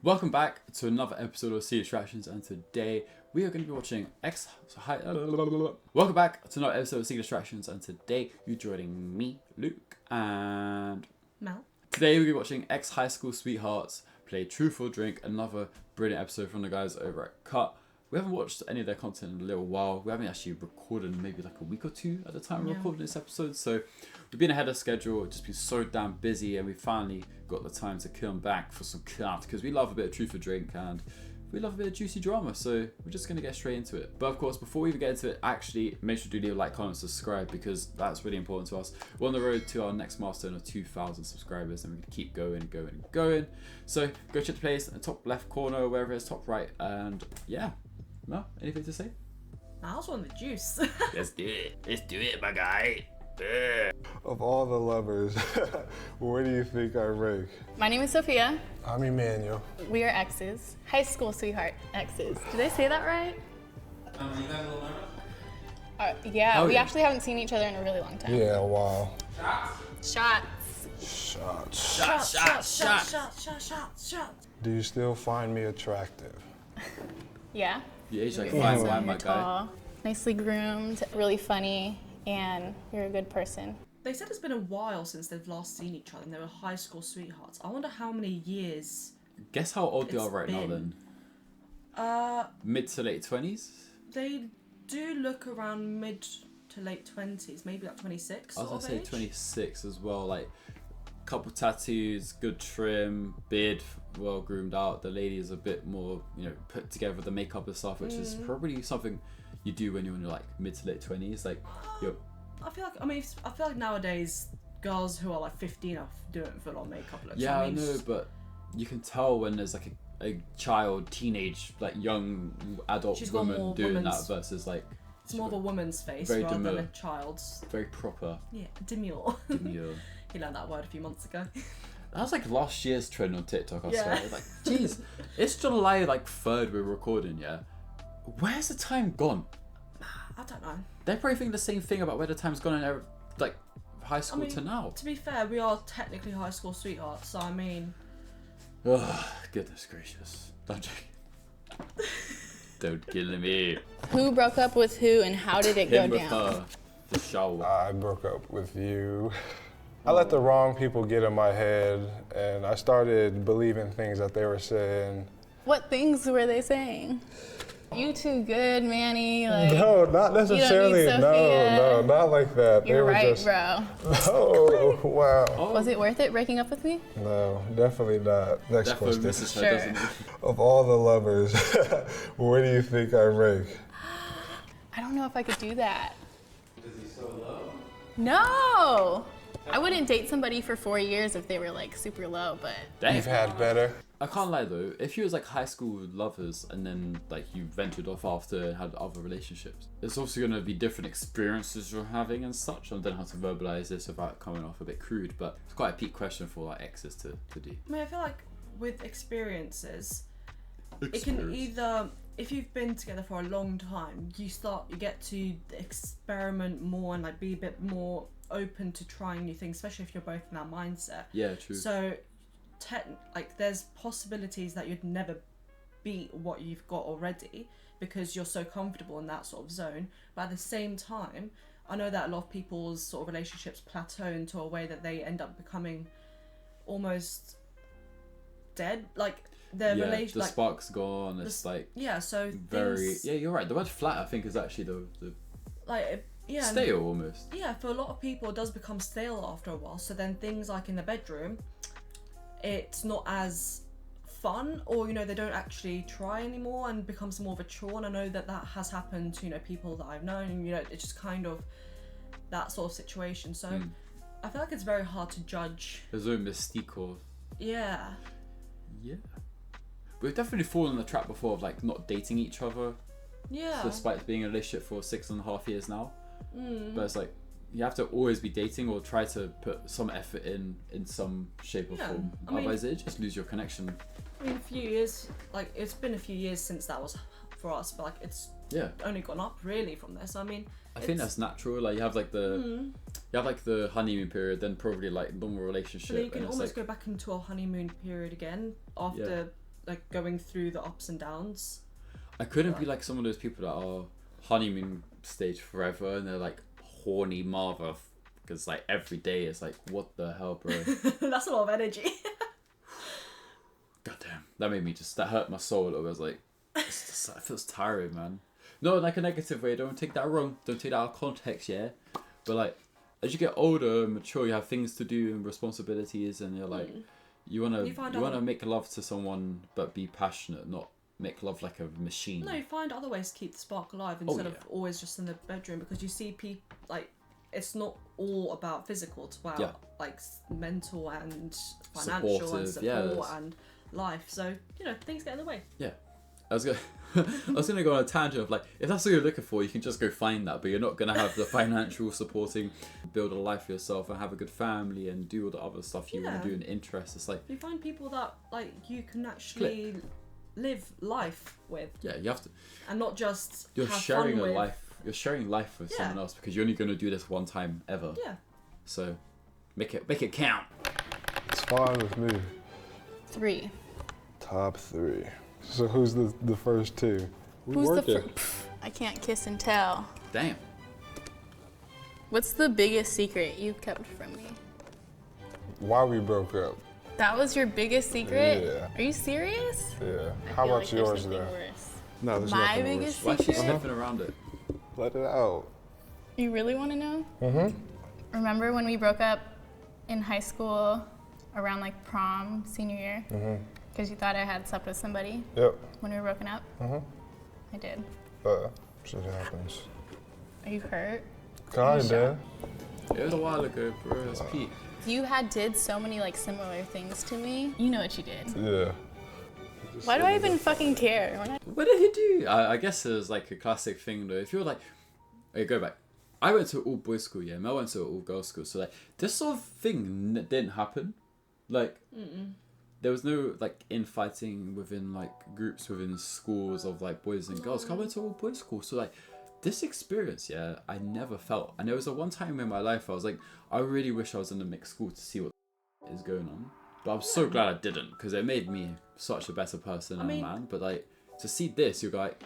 Welcome back to another episode of Sea Distractions, and today we are going to be watching Welcome back to another episode of Sea Distractions, and today you're joining me, Luke, and Mel. Today we're going to be watching Ex High School Sweethearts play Truth or Drink, another brilliant episode from the guys over at Cut. We haven't watched any of their content in a little while. We haven't actually recorded maybe like a week or two at the time we're recording this episode. So we've been ahead of schedule, just been so damn busy, and we finally got the time to come back for some cut because we love a bit of Truth or Drink and we love a bit of juicy drama. So we're just going to get straight into it. But of course, before we even get into it, actually make sure to leave a like, comment, subscribe because that's really important to us. We're on the road to our next milestone of 2,000 subscribers and we're going to keep going. So go check the playlist in the top left corner, wherever it is, top right, and yeah. No? Anything to say? I also want the juice. Let's do it, my guy. Of all the lovers, where do you think I rank? My name is Sophia. I'm Emanuel. We are exes. High school sweetheart exes. Did I say that right? You guys all know? Yeah, Oh, we yeah. actually haven't seen each other in a really long time. Yeah, wow. Shots. Shots. Do you still find me attractive? Yeah. You age like You're fine handsome, wine, my you're guy. tall, nicely groomed, really funny, and you're a good person. They said it's been a while since they've last seen each other and they were high school sweethearts. I wonder how many years. Guess how old they It's are right now been- then? Mid to late 20s? They do look around mid to late 20s, maybe like 26. I was sort gonna of say age. 26 as well, like couple tattoos, good trim, beard well groomed out. The lady is a bit more, put together with the makeup and stuff, which is probably something you do when you're in your like mid to late 20s. Like you're I feel like nowadays girls who are like 15 are doing full on makeup looks. yeah, I know, but you can tell when there's like a child, teenage, like young adult She's got woman more doing woman's- that versus like It's more of a woman's face Very rather than demure. a child's. very proper. Yeah, demure. Demure. He learned that word a few months ago. That was like last year's trend on TikTok, I Yeah. swear. It was like, jeez, it's July like 3rd we're recording, yeah? Where's the time gone? I don't know. They're probably thinking the same thing about where the time's gone in like high school mean, to now. To be fair, we are technically high school sweethearts, so I mean, Ugh, goodness gracious. I'm joking. Don't kill me. Who broke up with who and how did it Him go with down? her. The shower. I broke up with you. I let the wrong people get in my head, and I started believing things that they were saying. What things were they saying? You too good, Manny. Like, No, not necessarily. Sophia. No, not like that. you're they were right, just, bro. Oh, wow. Was it worth it breaking up with me? No, definitely not. Next That phone question. misses her, Sure. doesn't it? Of all the lovers, where do you think I rank? I don't know if I could do that. Is he so low? No! I wouldn't date somebody for 4 years if they were like super low, but Dang. You've had better. I can't lie though, if you was like high school lovers and then like you ventured off after and had other relationships, it's also going to be different experiences you're having and such. I don't know how to verbalize this without coming off a bit crude, but it's quite a peak question for like exes to do. I mean, I feel like with experiences, it can either, if you've been together for a long time, you get to experiment more and like be a bit more open to trying new things, especially if you're both in that mindset. Yeah, true. So, there's possibilities that you'd never beat what you've got already because you're so comfortable in that sort of zone. But at the same time, I know that a lot of people's sort of relationships plateau into a way that they end up becoming almost dead. Like their yeah, relation, the like spark's gone. It's like yeah. So very things, yeah. You're right. The word flat, I think, is actually the like yeah. and- stale almost. Yeah, for a lot of people it does become stale after a while. So then things like in the bedroom, it's not as fun, or they don't actually try anymore and becomes more of a chore. And I know that has happened to people that I've known, and it's just kind of that sort of situation. So I feel like it's very hard to judge. There's no mystique or Yeah. We've definitely fallen in the trap before of like not dating each other, Yeah. despite being in a relationship for 6.5 years now. But it's like you have to always be dating or try to put some effort in some shape or Yeah, form. I mean- Otherwise, it just lose your connection. I mean, a few years, like it's been a few years since that was for us, but like it's Yeah, only gone up really from this. I mean, I think that's natural. Like you have like the honeymoon period, then probably like normal but relationship. then you can and it's almost like, go back into a honeymoon period again after like going through the ups and downs. I couldn't be like some of those people that are honeymoon stage forever and they're like horny mother, because like every day it's like, what the hell, bro? That's a lot of energy. God damn, that hurt my soul a little bit. I was like, it feels tiring, man. No, in like a negative way. Don't take that wrong. Don't take that out of context, yeah. But like, as you get older and mature, you have things to do and responsibilities, and you're like, you wanna make love to someone, but be passionate, not make love like a machine. No, you find other ways to keep the spark alive instead of always just in the bedroom, because you see people like, it's not all about physical. It's about like mental and financial and support and life. So things get in the way. Yeah. I was gonna go on a tangent of like, if that's what you're looking for, you can just go find that, but you're not gonna have the financial supporting, build a life for yourself and have a good family and do all the other stuff you want to do and interests. It's like you find people that like you can actually live life with. Yeah, you have to, and not just you're sharing a life. You're sharing life with someone else, because you're only gonna do this one time ever. Yeah. So make it count. It's fine with me. 3. Top 3. So who's the first 2? Who's the first? I can't kiss and tell. Damn. What's the biggest secret you've kept from me? Why we broke up. That was your biggest secret? Yeah. Are you serious? Yeah. How about yours then? No, there's my nothing biggest worse. secret? Why is she sniffing around it? Let it out. You really want to know? Mm-hmm. Remember when we broke up in high school around like prom, senior year? Mm-hmm. Because you thought I had slept with somebody? Yep. When we were broken up? Mm-hmm. I did. Shit happens. Are you hurt? Kinda. It was a while ago, bro. It was peak. You did so many like similar things to me. You know what you did. Yeah. Why do I even fucking care? What did he do? I guess it was like a classic thing though. If you're like, okay, go back. I went to all boys school, yeah. Mel went to all girls school, so like this sort of thing didn't happen. Like, there was no like infighting within like groups within schools of like boys and girls. 'Cause I went to all boys school, so like this experience, I never felt. And there was a one time in my life I was like, I really wish I was in a mixed school to see what is going on. But I'm so glad I didn't, because it made me such a better person and a man. But like to see this, you're like,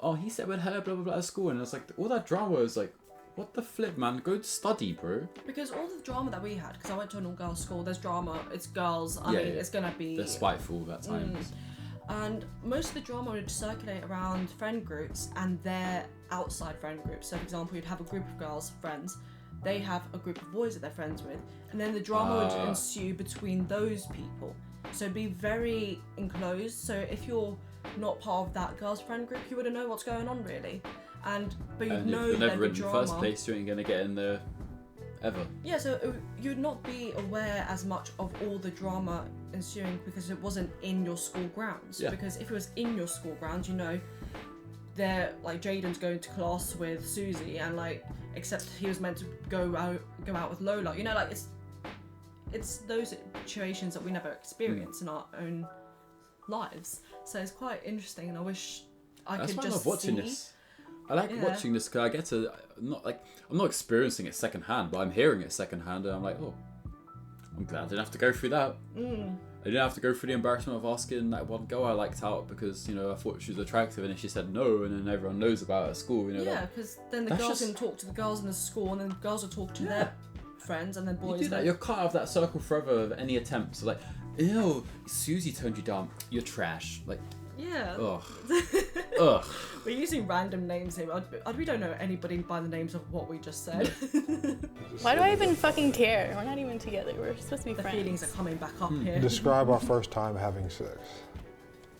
oh, he said with her blah blah blah at school, and it's like all that drama is like, what the flip, man? Go study, bro. Because all the drama that we had, because I went to an all-girls school, there's drama, it's girls, I mean, it's gonna be... They're spiteful at times. And most of the drama would circulate around friend groups and their outside friend groups. So, for example, you'd have a group of girls, friends, they have a group of boys that they're friends with, and then the drama would ensue between those people. So it'd be very enclosed, so if you're not part of that girls' friend group, you wouldn't know what's going on, really. But you'd know if you're never the in drama. the first place, you ain't gonna get in there ever. Yeah, so you'd not be aware as much of all the drama ensuing because it wasn't in your school grounds. Yeah. Because if it was in your school grounds, they're like Jaden's going to class with Susie, and like except he was meant to go out with Lola. Like it's those situations that we never experience in our own lives. So it's quite interesting, and I wish That's could why just I love watching see. this. I like watching this because I get to I'm not experiencing it secondhand, but I'm hearing it secondhand, and I'm like, oh, I'm glad I didn't have to go through that. I didn't have to go through the embarrassment of asking that one girl I liked out because I thought she was attractive, and then she said no, and then everyone knows about it at school. Yeah, because then the girls can talk to the girls in the school, and then the girls will talk to their friends, and then boys. You do that. You're cut out of that circle forever of any attempts. So like, ew, Susie turned you down. You're trash. Like. Yeah. Ugh. Ugh. We're using random names here. We don't know anybody by the names of what we just said. Why do I even fucking care? We're not even together. We're supposed to be friends. The feelings are coming back up here. Describe our first time having sex.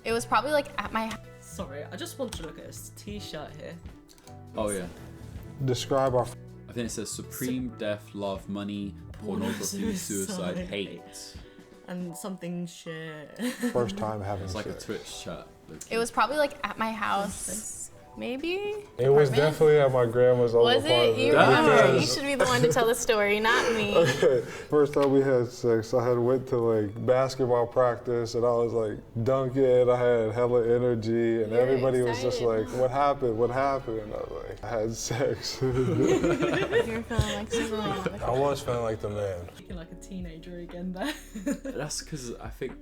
It was probably like at my... Sorry, I just want to look at his t-shirt here. Oh yeah. Describe our... I think it says supreme death, love, money, pornography, suicide, hate. And something shit. First time having sex. It's like sex. a Twitch chat. It was probably like at my house, maybe? It was definitely at my grandma's old apartment. Was it? You remember? You should be the one to tell the story, not me. Okay. First time we had sex, I had went to like basketball practice, and I was like dunking. I had hella energy, and everybody was just like, "What happened? What happened?" And I was like, "I had sex." You're feeling like I was feeling like the man. Looking like a teenager again there. That's because I think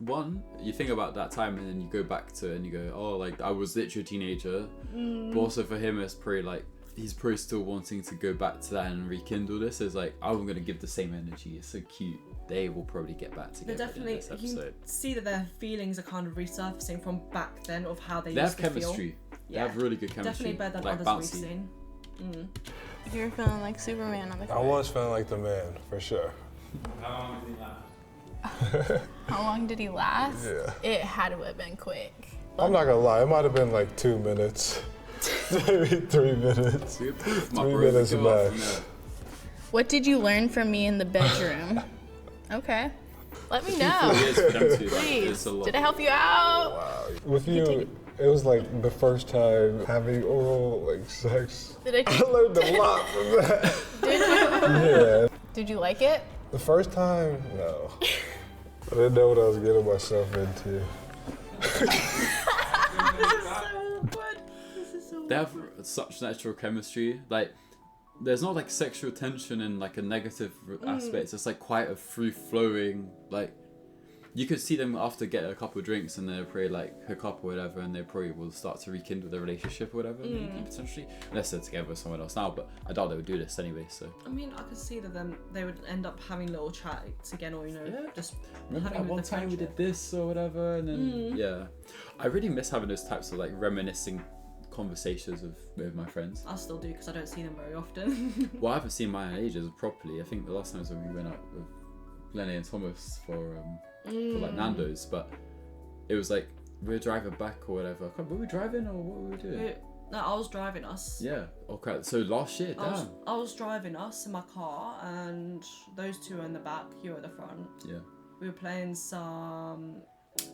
one, you think about that time and then you go back to it and you go, oh, like I was literally a teenager. But also for him, it's pretty like he's probably still wanting to go back to that and rekindle this. It's like I'm gonna give the same energy. It's so cute. They will probably get back together. But definitely, in this episode. you can see that their feelings are kind of resurfacing from back then of how they They used have to chemistry. feel. They have really good chemistry. Definitely better than like others bouncy. we've seen. You're feeling like Superman on the I cover. was feeling like the man, for sure. How long did he last? How long did he last? Yeah. It had to have been quick. I'm not gonna lie, it might have been like 2 minutes. Maybe 3 minutes. So you're proof, my 3 bro. minutes Go off from max. there. What did you learn from me in the bedroom? Okay. Let me know. It is for them too. Like, Please. it's a lot. Did I help you out? With you, it was like the first time having oral like sex. Did I? I learned a lot from that. Did you? Yeah. Did you like it? The first time, no. I didn't know what I was getting myself into. They have such natural chemistry. Like, there's not like sexual tension in like a negative aspect. It's like quite a free flowing. Like, you could see them after getting a couple of drinks and they'll probably like hook up or whatever, and they probably will start to rekindle their relationship or whatever, maybe potentially. Unless they're together with someone else now, but I doubt they would do this anyway. So. I mean, I could see that then they would end up having little chats again, or just Remember having that one the time we friendship. did this or whatever, and then yeah, I really miss having those types of like reminiscing conversations with my friends. I still do because I don't see them very often. Well, I haven't seen mine in ages properly. I think the last time was when we went out with Lenny and Thomas for like Nando's, but it was like we were driving back or whatever. Were we driving or what were we doing? No, I was driving us. Yeah. Okay. So last year, damn. I was driving us in my car, and those two were in the back. You were at the front. Yeah. We were playing some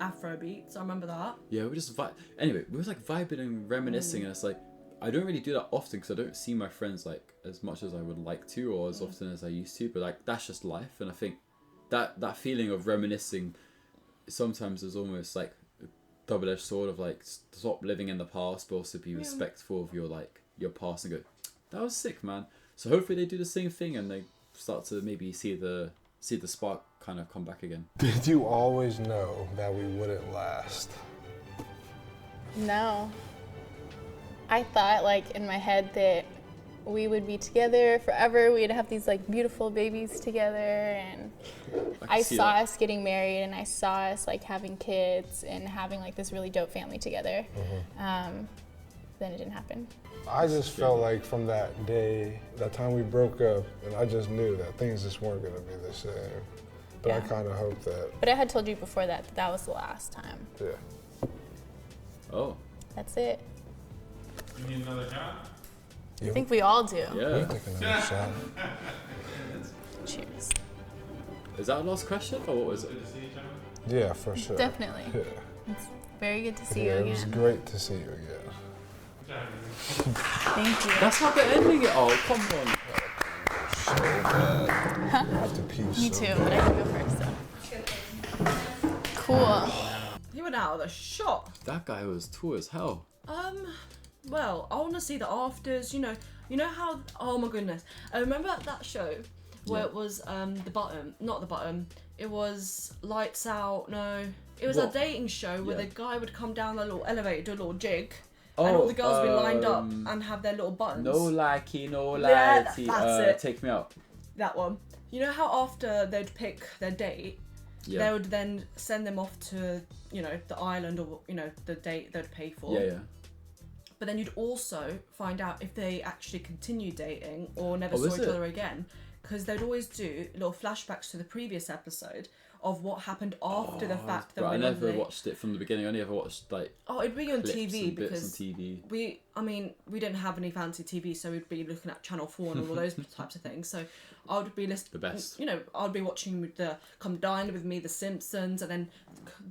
Afro beats. I remember that. Yeah, we just anyway, we were like vibing and reminiscing, and it's like I don't really do that often because I don't see my friends like as much as I would like to or as often as I used to. But like that's just life, and I think that feeling of reminiscing sometimes is almost like a double-edged sword of like stop living in the past, but also be respectful of your past and go, that was sick, man. So hopefully they do the same thing and they start to maybe see the spark kind of come back again. Did you always know that we wouldn't last? No. I thought like in my head that we would be together forever. We'd have these like beautiful babies together, and I saw us getting married, and I saw us like having kids and having like this really dope family together. Then it didn't happen. I just felt like from that day, that time we broke up, and I just knew that things just weren't gonna be the same. But I kind of hoped that. But I had told you before that that was the last time. Yeah. Oh. That's it. You need another shot? I think we all do. Yeah. We'll take another shot. Cheers. Is that our last question or what was it? Good to see each other? Yeah, for sure. Definitely. Yeah. It's very good to see Yeah, you it was again. great to see you again. Thank you. That's not the ending it. Oh, come on. I have to pee. Me so too, bad. but I can go first though. Cool. He went out of the shot. That guy was tall as hell. Well, I want to see the afters. You know how? Oh my goodness! I remember that show where it was the bottom, not the bottom. It was Lights Out. No, it was What? a dating show where Yeah. the guy would come down the little elevator, do a little jig, and all the girls would be lined up and have their little buttons. No likey, no Yeah, likey. that's it. Take me out. That one. You know how after they'd pick their date, Yeah. they would then send them off to the island or the date they'd pay for. Yeah, yeah. But then you'd also find out if they actually continued dating or never Oh, saw is each it? other again. Because they'd always do little flashbacks to the previous episode of what happened after the fact that But I we're never lovely. watched it from the beginning. I only ever watched like Oh, it'd be on clips TV and bits because on TV. we didn't have any fancy TV, so we'd be looking at Channel 4 and all those types of things. So I would be listening. The best. I'd be watching the Come Dine With Me, The Simpsons, and then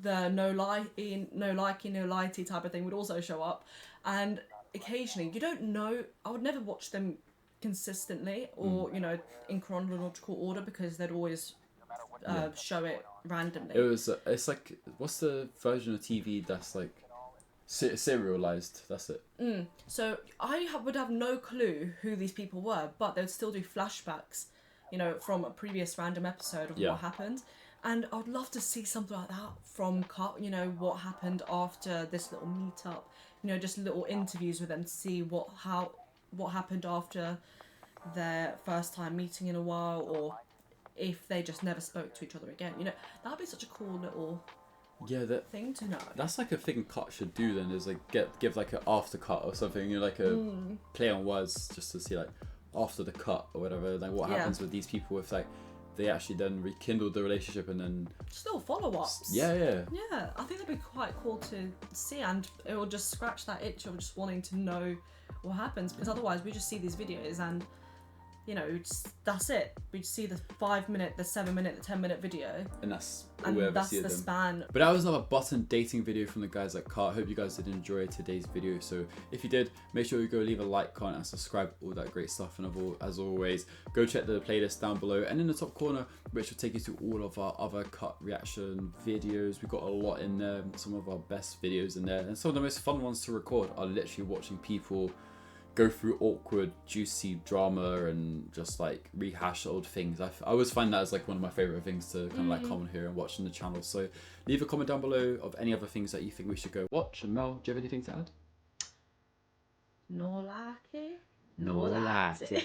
the No Likey type of thing would also show up. And occasionally, you don't know. I would never watch them consistently or in chronological order because they'd always show it randomly. It was. It's like what's the version of TV that's like serialized? That's it. So I would have no clue who these people were, but they'd still do flashbacks, from a previous random episode of Yeah. what happened. And I'd love to see something like that from Cut, you know, what happened after this little meetup, you know, just little interviews with them to see what happened after their first time meeting in a while, or if they just never spoke to each other again. You know, that'd be such a cool little thing to know. That's like a thing Cut should do then, is like give like an after cut or something, you know, like a play on words, just to see like after the cut or whatever, like what happens with these people if like they actually then rekindled the relationship and then still follow-ups. Yeah, I think that'd be quite cool to see, and it will just scratch that itch of just wanting to know what happens, because otherwise we just see these videos and, you know, that's it. We just see the 5 minute, the 7 minute, the 10-minute video, and that's all we ever see of the them. span. But that was another button dating video from the guys at Cut. Hope you guys did enjoy today's video. So if you did, make sure you go leave a like, comment, and subscribe, all that great stuff. And as always, go check the playlist down below and in the top corner, which will take you to all of our other Cut reaction videos. We've got a lot in there, some of our best videos in there, and some of the most fun ones to record are literally watching people go through awkward, juicy drama and just like rehash old things. I always find that as like one of my favorite things to kind of like come on here and watch on the channel. So leave a comment down below of any other things that you think we should go watch. And Mel, do you have anything to add? No like it. No like it.